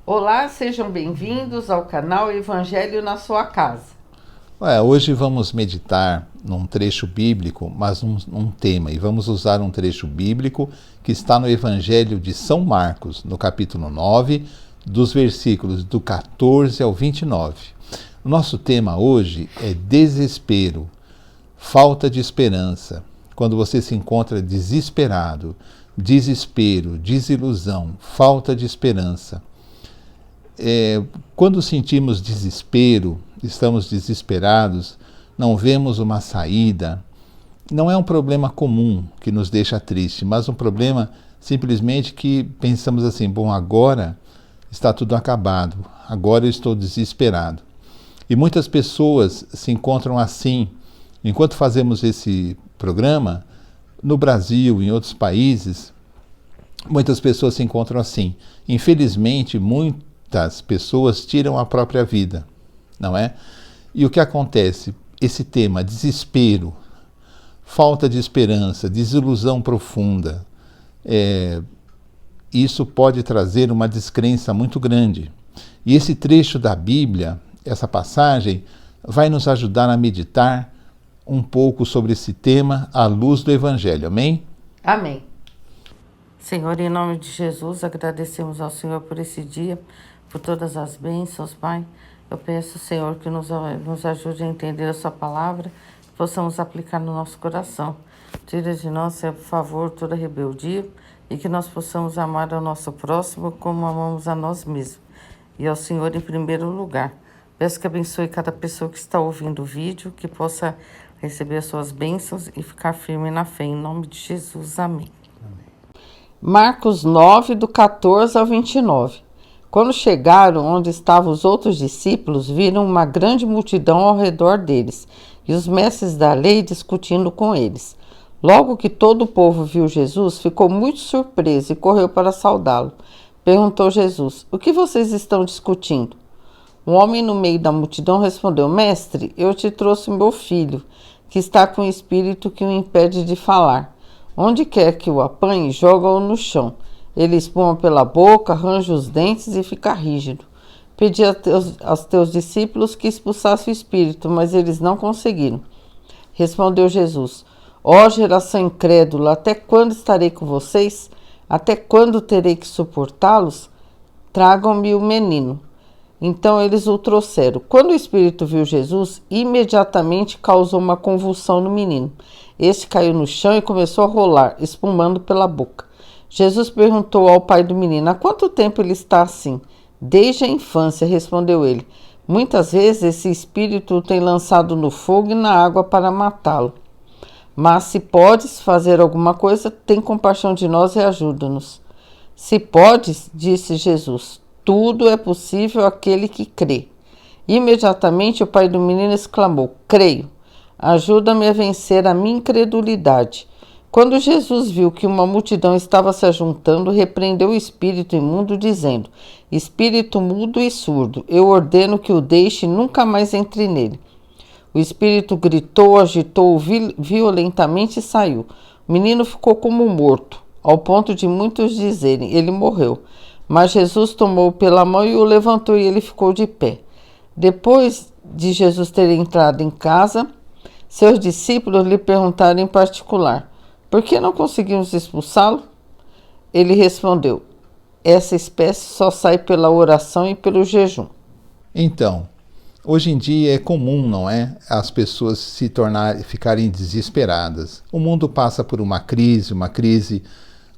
Olá, sejam bem-vindos ao canal Evangelho na sua casa. Hoje vamos meditar num trecho bíblico, mas num tema, e vamos usar um trecho bíblico que está no Evangelho de São Marcos, no capítulo 9, dos versículos do 14 ao 29. O nosso tema hoje é desespero, falta de esperança. Quando você se encontra desesperado, desespero, desilusão, falta de esperança. Quando sentimos desespero, estamos desesperados, não vemos uma saída, não é um problema comum que nos deixa triste, mas um problema simplesmente que pensamos assim, bom, agora está tudo acabado, agora eu estou desesperado. E muitas pessoas se encontram assim. Enquanto fazemos esse programa, no Brasil, em outros países, muitas pessoas se encontram assim. Infelizmente, muitas pessoas tiram a própria vida, não é? E o que acontece? Esse tema, desespero, falta de esperança, desilusão profunda, isso pode trazer uma descrença muito grande. E esse trecho da Bíblia, essa passagem, vai nos ajudar a meditar um pouco sobre esse tema à luz do Evangelho. Amém? Amém. Senhor, em nome de Jesus, agradecemos ao Senhor por esse dia, por todas as bênçãos, Pai. Eu peço, Senhor, que nos ajude a entender a sua palavra, que possamos aplicar no nosso coração. Tira de nós, Senhor, por favor, toda rebeldia e que nós possamos amar ao nosso próximo como amamos a nós mesmos. E ao Senhor em primeiro lugar. Peço que abençoe cada pessoa que está ouvindo o vídeo, que possa receber as suas bênçãos e ficar firme na fé. Em nome de Jesus, amém. Marcos 9, do 14 ao 29. Quando chegaram onde estavam os outros discípulos, viram uma grande multidão ao redor deles e os mestres da lei discutindo com eles. Logo que todo o povo viu Jesus, ficou muito surpreso e correu para saudá-lo. Perguntou Jesus: "O que vocês estão discutindo?" Um homem no meio da multidão respondeu: "Mestre, eu te trouxe meu filho, que está com um espírito que o impede de falar. Onde quer que o apanhe, joga-o no chão. Ele espuma pela boca, arranja os dentes e fica rígido. Pedi aos teus discípulos que expulsassem o espírito, mas eles não conseguiram." Respondeu Jesus: "Ó geração incrédula, até quando estarei com vocês? Até quando terei que suportá-los? Tragam-me o menino." Então eles o trouxeram. Quando o espírito viu Jesus, imediatamente causou uma convulsão no menino. Este caiu no chão e começou a rolar, espumando pela boca. Jesus perguntou ao pai do menino: "Há quanto tempo ele está assim?" "Desde a infância", respondeu ele. "Muitas vezes esse espírito o tem lançado no fogo e na água para matá-lo. Mas se podes fazer alguma coisa, tem compaixão de nós e ajuda-nos." "Se podes", disse Jesus, "tudo é possível àquele que crê." Imediatamente o pai do menino exclamou: "Creio, ajuda-me a vencer a minha incredulidade." Quando Jesus viu que uma multidão estava se ajuntando, repreendeu o espírito imundo, dizendo: "Espírito mudo e surdo, eu ordeno que o deixe e nunca mais entre nele." O espírito gritou, agitou-o violentamente e saiu. O menino ficou como morto, ao ponto de muitos dizerem: "Ele morreu." Mas Jesus tomou-o pela mão e o levantou, e ele ficou de pé. Depois de Jesus ter entrado em casa, seus discípulos lhe perguntaram em particular: "Por que não conseguimos expulsá-lo?" Ele respondeu: "Essa espécie só sai pela oração e pelo jejum." Então, hoje em dia é comum, não é? As pessoas ficarem desesperadas. O mundo passa por uma crise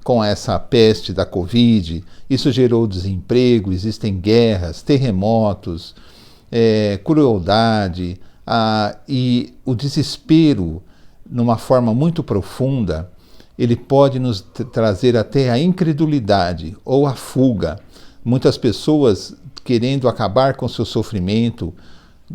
com essa peste da Covid. Isso gerou desemprego, existem guerras, terremotos, crueldade, e o desespero, numa forma muito profunda, ele pode nos trazer até a incredulidade ou a fuga. Muitas pessoas, querendo acabar com seu sofrimento,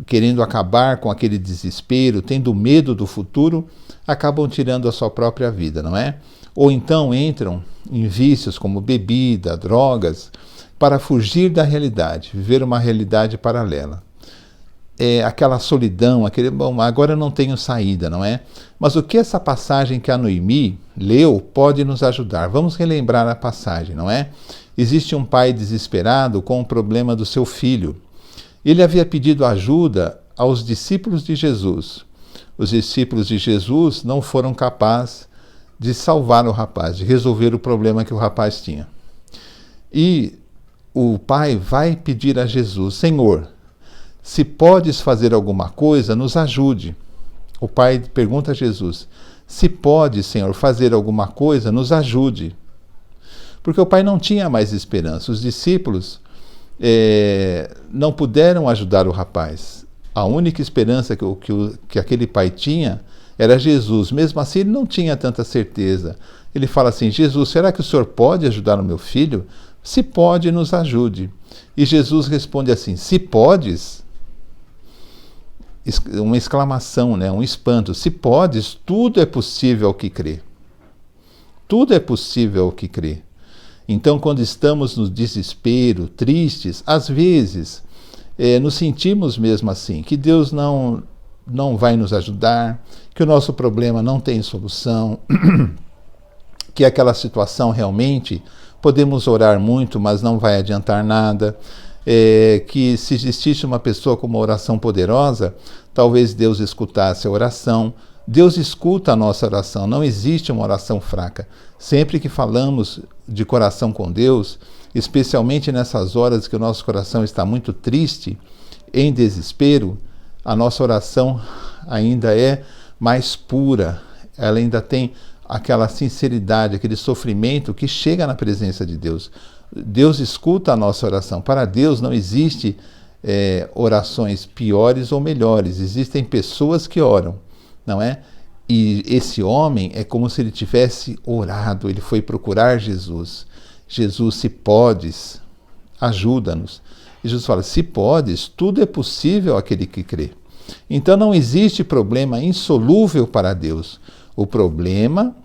querendo acabar com aquele desespero, tendo medo do futuro, acabam tirando a sua própria vida, não é? Ou então entram em vícios como bebida, drogas, para fugir da realidade, viver uma realidade paralela. Aquela solidão, bom, agora eu não tenho saída, não é? Mas o que essa passagem que a Noemi leu pode nos ajudar? Vamos relembrar a passagem, não é? Existe um pai desesperado com o problema do seu filho. Ele havia pedido ajuda aos discípulos de Jesus. Os discípulos de Jesus não foram capazes de salvar o rapaz, de resolver o problema que o rapaz tinha. E o pai vai pedir a Jesus: Senhor, se podes fazer alguma coisa, nos ajude. O pai pergunta a Jesus: se pode, Senhor, fazer alguma coisa, nos ajude. Porque o pai não tinha mais esperança. Os discípulos não puderam ajudar o rapaz. A única esperança que aquele pai tinha era Jesus. Mesmo assim, ele não tinha tanta certeza. Ele fala assim: Jesus, será que o Senhor pode ajudar o meu filho? Se pode, nos ajude. E Jesus responde assim: se podes, uma exclamação, né? Um espanto. Se podes, tudo é possível ao que crê. Tudo é possível ao que crê. Então, quando estamos no desespero, tristes, às vezes nos sentimos mesmo assim, que Deus não vai nos ajudar, que o nosso problema não tem solução, que aquela situação realmente podemos orar muito, mas não vai adiantar nada, que se existisse uma pessoa com uma oração poderosa, talvez Deus escutasse a oração. Deus escuta a nossa oração, não existe uma oração fraca. Sempre que falamos de coração com Deus, especialmente nessas horas que o nosso coração está muito triste, em desespero, a nossa oração ainda é mais pura, ela ainda tem aquela sinceridade, aquele sofrimento que chega na presença de Deus. Deus escuta a nossa oração. Para Deus não existe orações piores ou melhores, existem pessoas que oram, não é? E esse homem é como se ele tivesse orado, ele foi procurar Jesus. Jesus, se podes, ajuda-nos. E Jesus fala: se podes, tudo é possível àquele que crê. Então não existe problema insolúvel para Deus. O problema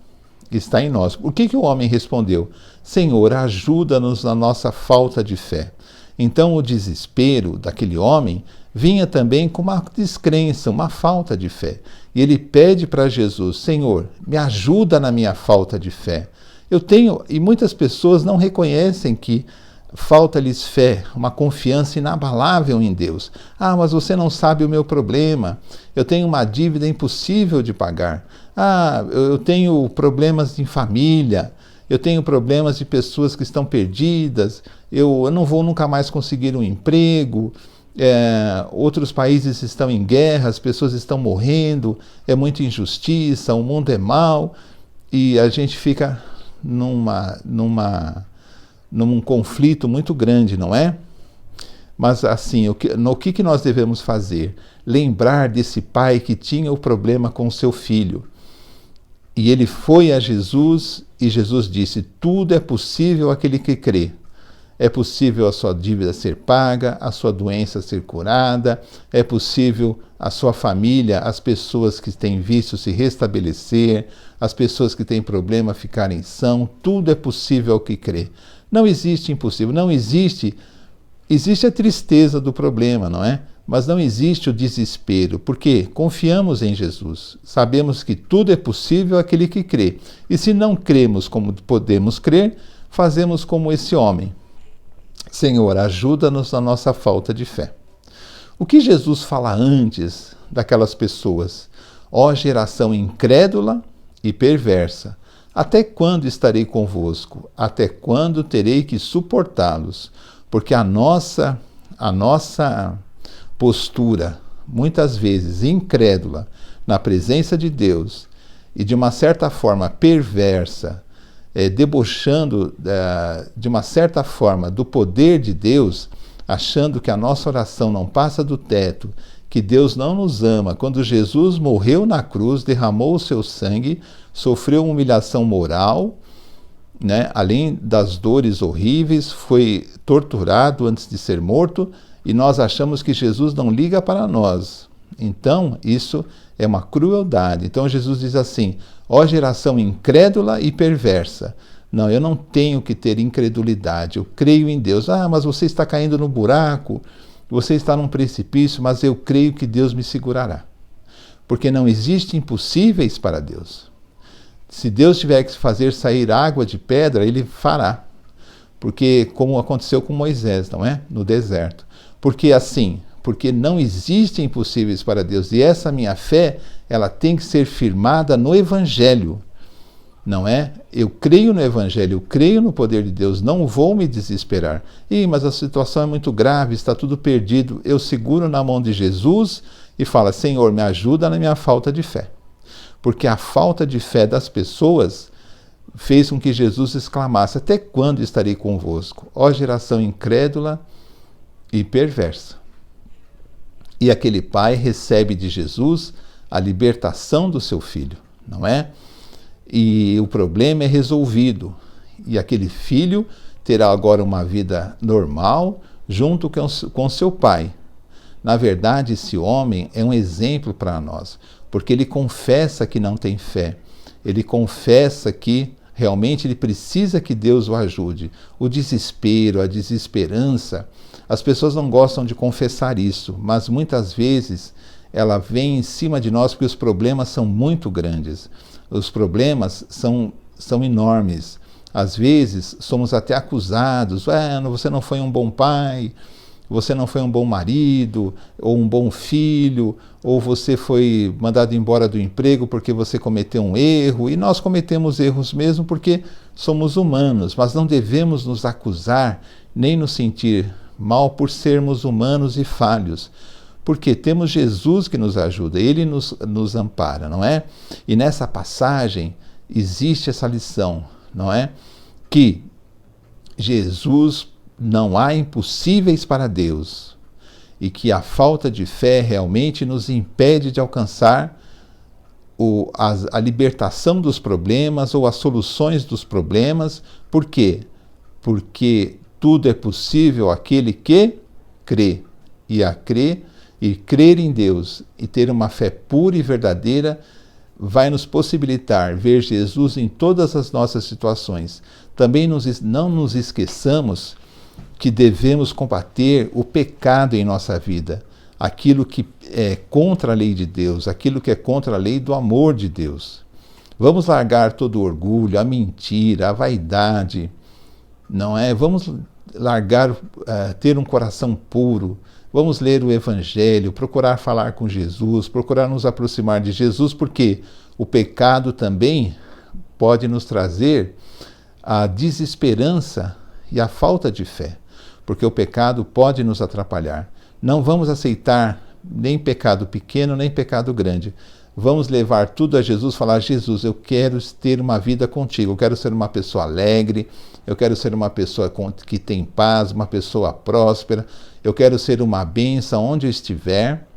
está em nós. O que o homem respondeu? Senhor, ajuda-nos na nossa falta de fé. Então o desespero daquele homem vinha também com uma descrença, uma falta de fé. E ele pede para Jesus: Senhor, me ajuda na minha falta de fé. E muitas pessoas não reconhecem que falta-lhes fé, uma confiança inabalável em Deus. Ah, mas você não sabe o meu problema. Eu tenho uma dívida impossível de pagar. Ah, eu tenho problemas em família. Eu tenho problemas de pessoas que estão perdidas. Eu não vou nunca mais conseguir um emprego. Outros países estão em guerra, as pessoas estão morrendo, é muita injustiça, o mundo é mau. E a gente fica num conflito muito grande, não é? Mas assim, o que nós devemos fazer? Lembrar desse pai que tinha o problema com seu filho. E ele foi a Jesus e Jesus disse: tudo é possível àquele que crê. É possível a sua dívida ser paga, a sua doença ser curada, é possível a sua família, as pessoas que têm vício se restabelecer, as pessoas que têm problema ficarem são, tudo é possível ao que crê. Não existe impossível, não existe a tristeza do problema, não é? Mas não existe o desespero, porque confiamos em Jesus, sabemos que tudo é possível àquele que crê. E se não cremos como podemos crer, fazemos como esse homem. Senhor, ajuda-nos na nossa falta de fé. O que Jesus fala antes daquelas pessoas? Ó geração incrédula e perversa, até quando estarei convosco? Até quando terei que suportá-los? Porque a nossa postura, muitas vezes incrédula, na presença de Deus e de uma certa forma perversa, debochando de uma certa forma do poder de Deus, achando que a nossa oração não passa do teto, que Deus não nos ama. Quando Jesus morreu na cruz, derramou o seu sangue, sofreu uma humilhação moral, né? Além das dores horríveis, foi torturado antes de ser morto, e nós achamos que Jesus não liga para nós. Então, isso é uma crueldade. Então Jesus diz assim: ó geração incrédula e perversa. Não, eu não tenho que ter incredulidade, eu creio em Deus. Ah, mas você está caindo no buraco, você está num precipício, mas eu creio que Deus me segurará. Porque não existe impossíveis para Deus. Se Deus tiver que fazer sair água de pedra, Ele fará. Porque, como aconteceu com Moisés, não é? No deserto. Porque assim, porque não existem impossíveis para Deus. E essa minha fé, ela tem que ser firmada no Evangelho. Não é? Eu creio no Evangelho, eu creio no poder de Deus, não vou me desesperar. Mas a situação é muito grave, está tudo perdido. Eu seguro na mão de Jesus e falo: Senhor, me ajuda na minha falta de fé. Porque a falta de fé das pessoas fez com que Jesus exclamasse: até quando estarei convosco? Ó geração incrédula e perversa. E aquele pai recebe de Jesus a libertação do seu filho, não é? E o problema é resolvido. E aquele filho terá agora uma vida normal junto com seu pai. Na verdade, esse homem é um exemplo para nós, porque ele confessa que não tem fé. Ele confessa que realmente ele precisa que Deus o ajude. O desespero, a desesperança, as pessoas não gostam de confessar isso, mas muitas vezes ela vem em cima de nós porque os problemas são muito grandes. Os problemas são enormes. Às vezes somos até acusados: você não foi um bom pai, você não foi um bom marido, ou um bom filho, ou você foi mandado embora do emprego porque você cometeu um erro. E nós cometemos erros mesmo porque somos humanos, mas não devemos nos acusar nem nos sentir mal por sermos humanos e falhos. Porque temos Jesus que nos ajuda, Ele nos ampara, não é? E nessa passagem existe essa lição, não é? Que Jesus, não há impossíveis para Deus, e que a falta de fé realmente nos impede de alcançar a libertação dos problemas ou as soluções dos problemas. Por quê? Porque tudo é possível àquele que crê. E crer em Deus e ter uma fé pura e verdadeira vai nos possibilitar ver Jesus em todas as nossas situações. Também não nos esqueçamos que devemos combater o pecado em nossa vida, aquilo que é contra a lei de Deus, aquilo que é contra a lei do amor de Deus. Vamos largar todo o orgulho, a mentira, a vaidade, não é? Vamos largar, ter um coração puro. Vamos ler o Evangelho, procurar falar com Jesus, procurar nos aproximar de Jesus, porque o pecado também pode nos trazer a desesperança e a falta de fé, porque o pecado pode nos atrapalhar. Não vamos aceitar nem pecado pequeno, nem pecado grande. Vamos levar tudo a Jesus, falar: Jesus, eu quero ter uma vida contigo, eu quero ser uma pessoa alegre, eu quero ser uma pessoa que tem paz, uma pessoa próspera, eu quero ser uma bênção onde eu estiver,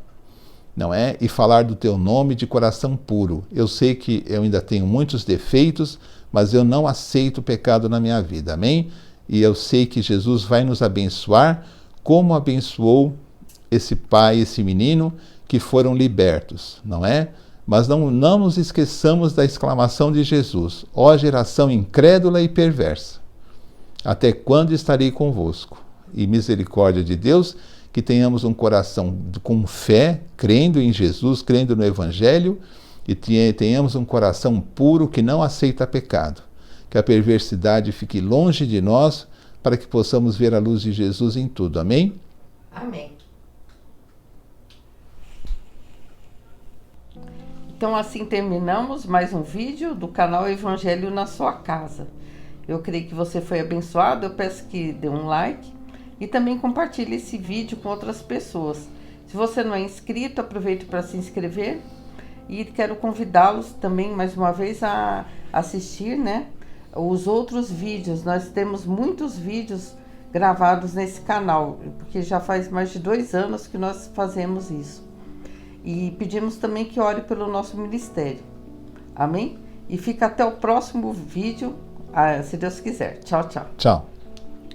não é? E falar do teu nome de coração puro. Eu sei que eu ainda tenho muitos defeitos, mas eu não aceito o pecado na minha vida, amém? E eu sei que Jesus vai nos abençoar, como abençoou esse pai, esse menino, que foram libertos, não é? Mas não nos esqueçamos da exclamação de Jesus: ó geração incrédula e perversa, até quando estarei convosco? E misericórdia de Deus, que tenhamos um coração com fé, crendo em Jesus, crendo no Evangelho, e tenhamos um coração puro que não aceita pecado. Que a perversidade fique longe de nós, para que possamos ver a luz de Jesus em tudo. Amém? Amém. Então assim terminamos mais um vídeo do canal Evangelho na sua casa. Eu creio que você foi abençoado, eu peço que dê um like e também compartilhe esse vídeo com outras pessoas. Se você não é inscrito, aproveite para se inscrever e quero convidá-los também mais uma vez a assistir, né, os outros vídeos. Nós temos muitos vídeos gravados nesse canal, porque já faz mais de 2 anos que nós fazemos isso. E pedimos também que ore pelo nosso ministério. Amém? E fica até o próximo vídeo, se Deus quiser. Tchau, tchau. Tchau.